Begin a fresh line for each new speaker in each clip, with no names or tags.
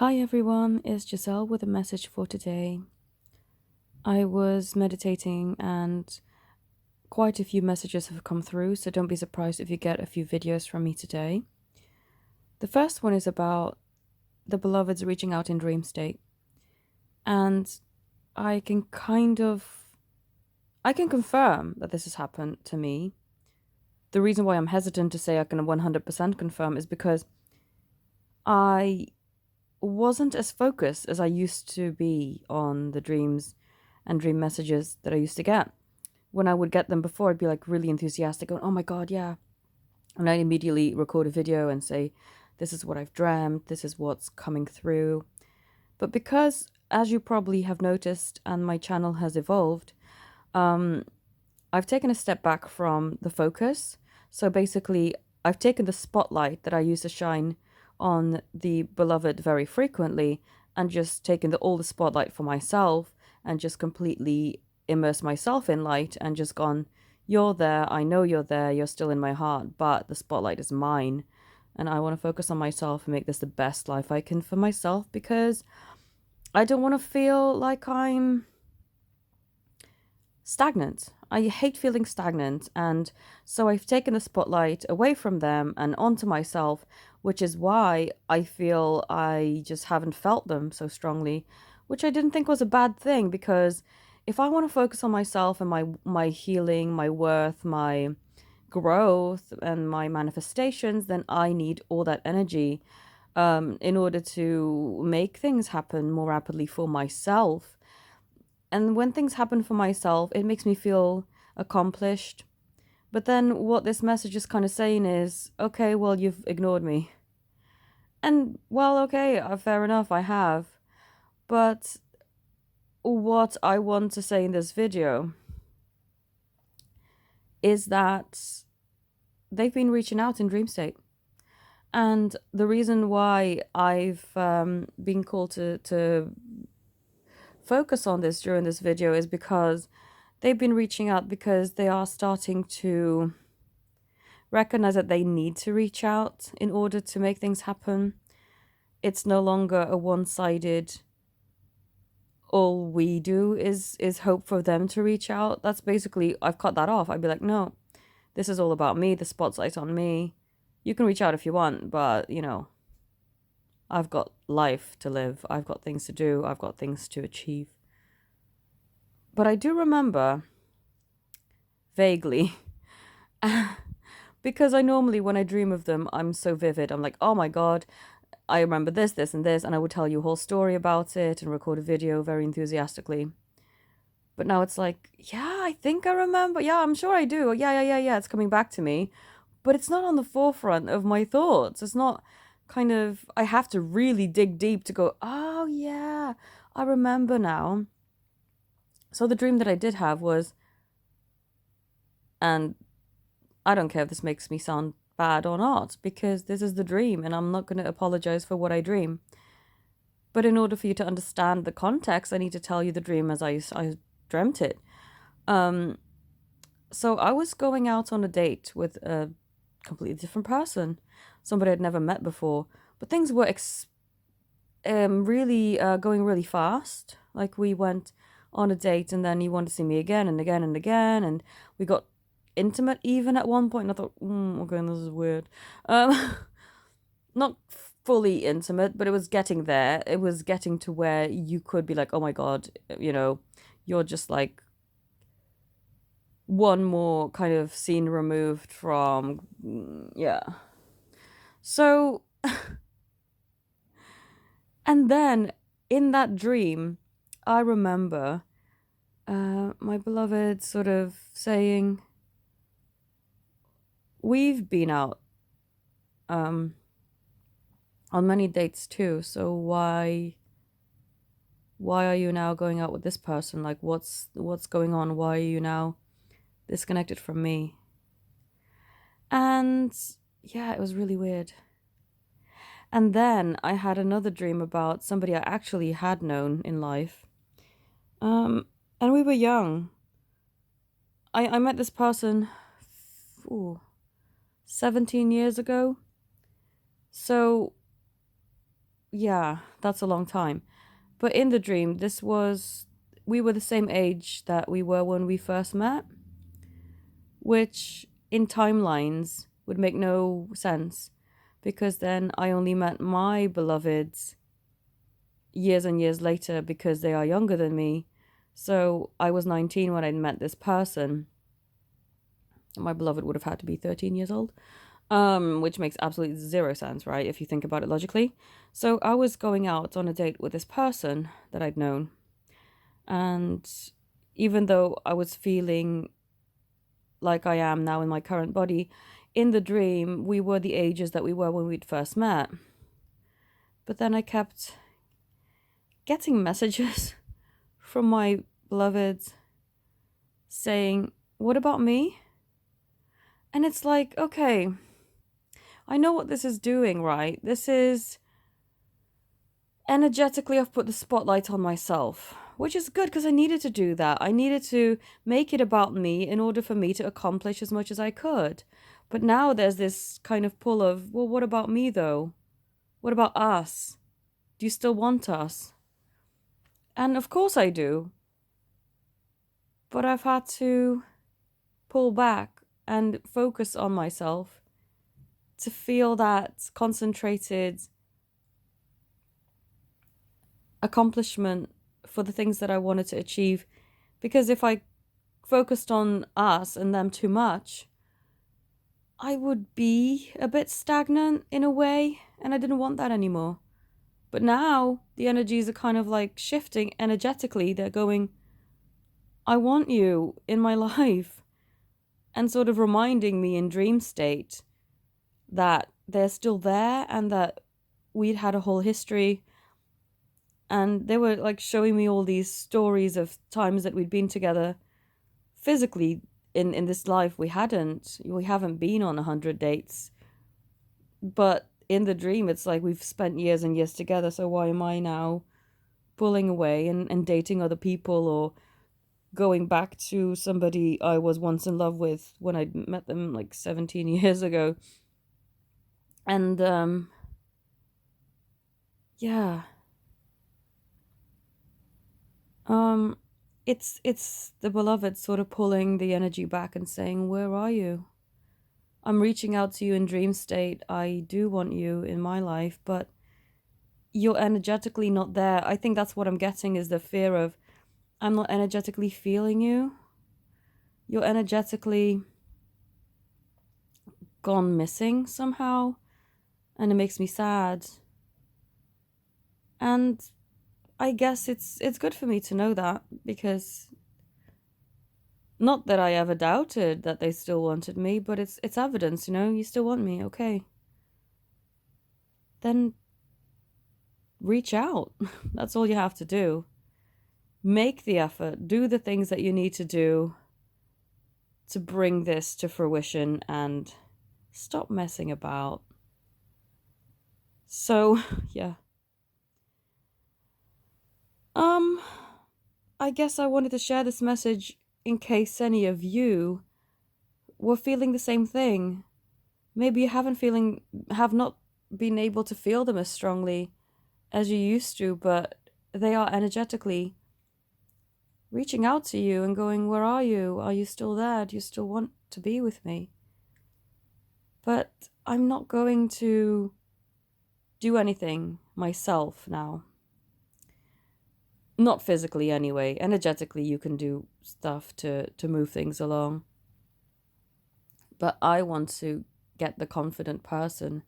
Hi everyone, it's Giselle with a message for today. I was meditating and quite a few messages have come through, so don't be surprised if you get a few videos from me today. The first one is about the beloveds reaching out in dream state. And I can I can confirm that this has happened to me. The reason why I'm hesitant to say I can 100% confirm is because I wasn't as focused as I used to be on the dreams and dream messages that I used to get. When I would get them before, I'd be like really enthusiastic, going, oh my God, yeah. And I'd immediately record a video and say, this is what I've dreamt, this is what's coming through. But because, as you probably have noticed, and my channel has evolved, I've taken a step back from the focus. So basically, I've taken the spotlight that I used to shine on the beloved very frequently and just taken all the spotlight for myself and just completely immersed myself in light and just gone, you're there, I know you're there, you're still in my heart, but the spotlight is mine. And I want to focus on myself and make this the best life I can for myself because I don't want to feel like I'm stagnant. I hate feeling stagnant. And so I've taken the spotlight away from them and onto myself, which is why I feel I just haven't felt them so strongly, which I didn't think was a bad thing because if I want to focus on myself and my healing, my worth, my growth and my manifestations, then I need all that energy in order to make things happen more rapidly for myself. And when things happen for myself, it makes me feel accomplished. But then what this message is kind of saying is, okay, well, you've ignored me. And, well, okay, fair enough, I have. But what I want to say in this video is that they've been reaching out in dream state. And the reason why I've been called to focus on this during this video is because they've been reaching out because they are starting to recognize that they need to reach out in order to make things happen. It's no longer a one-sided, all we do is hope for them to reach out. That's basically, I've cut that off. I'd be like, no, this is all about me. The spotlight's on me. You can reach out if you want, but, I've got life to live. I've got things to do. I've got things to achieve. But I do remember, vaguely, because I normally, when I dream of them, I'm so vivid. I'm like, oh my God, I remember this, this, and this, and I would tell you a whole story about it and record a video very enthusiastically. But now it's like, yeah, I think I remember. Yeah, I'm sure I do. Yeah, it's coming back to me. But it's not on the forefront of my thoughts. It's not kind of, I have to really dig deep to go, oh yeah, I remember now. So the dream that I did have was, and I don't care if this makes me sound bad or not, because this is the dream and I'm not going to apologize for what I dream. But in order for you to understand the context, I need to tell you the dream as I dreamt it. So I was going out on a date with a completely different person, somebody I'd never met before, but things were really going really fast. Like we went on a date and then he wanted to see me again and again and again, and we got intimate even at one point. And I thought, okay, this is weird. Not fully intimate, but it was getting there. It was getting to where you could be like, oh my God, you're just like one more kind of scene removed from, yeah. So, and then in that dream, I remember my beloved sort of saying, we've been out on many dates too, so why are you now going out with this person? Like what's going on? Why are you now disconnected from me? And yeah, it was really weird. And then I had another dream about somebody I actually had known in life. And we were young. I met this person 17 years ago. So yeah, that's a long time. But in the dream, we were the same age that we were when we first met, which in timelines would make no sense because then I only met my beloveds years and years later because they are younger than me. So I was 19 when I met this person. My beloved would have had to be 13 years old, which makes absolutely zero sense, right? If you think about it logically. So I was going out on a date with this person that I'd known. And even though I was feeling like I am now in my current body, in the dream, we were the ages that we were when we'd first met. But then I kept getting messages from my beloveds saying, "What about me?" And it's like, okay, I know what this is doing, right? This is energetically, I've put the spotlight on myself, which is good because I needed to do that. I needed to make it about me in order for me to accomplish as much as I could. But now there's this kind of pull of, well, what about me though? What about us? Do you still want us? And of course I do. But I've had to pull back and focus on myself to feel that concentrated accomplishment for the things that I wanted to achieve. Because if I focused on us and them too much, I would be a bit stagnant in a way, and I didn't want that anymore. But now the energies are kind of like shifting energetically. They're going, I want you in my life, and sort of reminding me in dream state that they're still there and that we'd had a whole history. And they were like showing me all these stories of times that we'd been together physically in this life. We haven't been on 100 dates, but in the dream it's like we've spent years and years together. So why am I now pulling away and dating other people or going back to somebody I was once in love with when I met them like 17 years ago? And yeah, um it's the beloved sort of pulling the energy back and saying, where are you? I'm reaching out to you in dream state. I do want you in my life, but you're energetically not there. I think that's what I'm getting is the fear of, I'm not energetically feeling you. You're energetically gone missing somehow, and it makes me sad. And I guess it's good for me to know that, because not that I ever doubted that they still wanted me, but it's evidence, you still want me, okay. Then reach out. That's all you have to do. Make the effort, do the things that you need to do to bring this to fruition, and stop messing about. So, yeah. Um, I guess I wanted to share this message in case any of you were feeling the same thing. Maybe you have not been able to feel them as strongly as you used to, but they are energetically reaching out to you and going, where are you? Are you still there? Do you still want to be with me? But I'm not going to do anything myself now. Not physically anyway. Energetically you can do stuff to move things along. But I want to get the confident person,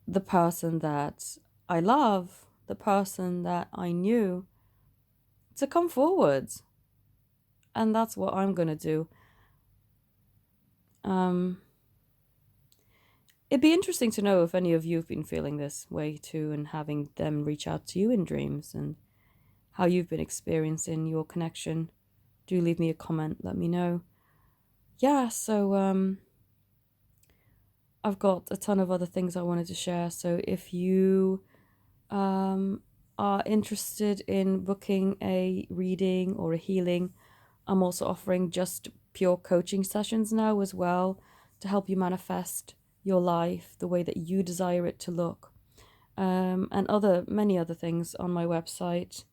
the person that I love, the person that I knew, to come forwards. And that's what I'm going to do. It'd be interesting to know if any of you have been feeling this way too, and having them reach out to you in dreams, and how you've been experiencing your connection. Do leave me a comment, let me know. Yeah, so I've got a ton of other things I wanted to share. So if you are interested in booking a reading or a healing, I'm also offering just pure coaching sessions now as well, to help you manifest your life the way that you desire it to look. and many other things on my website,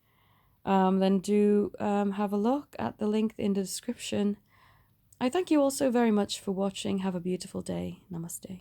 then do have a look at the link in the description. I thank you all so very much for watching. Have a beautiful day. Namaste.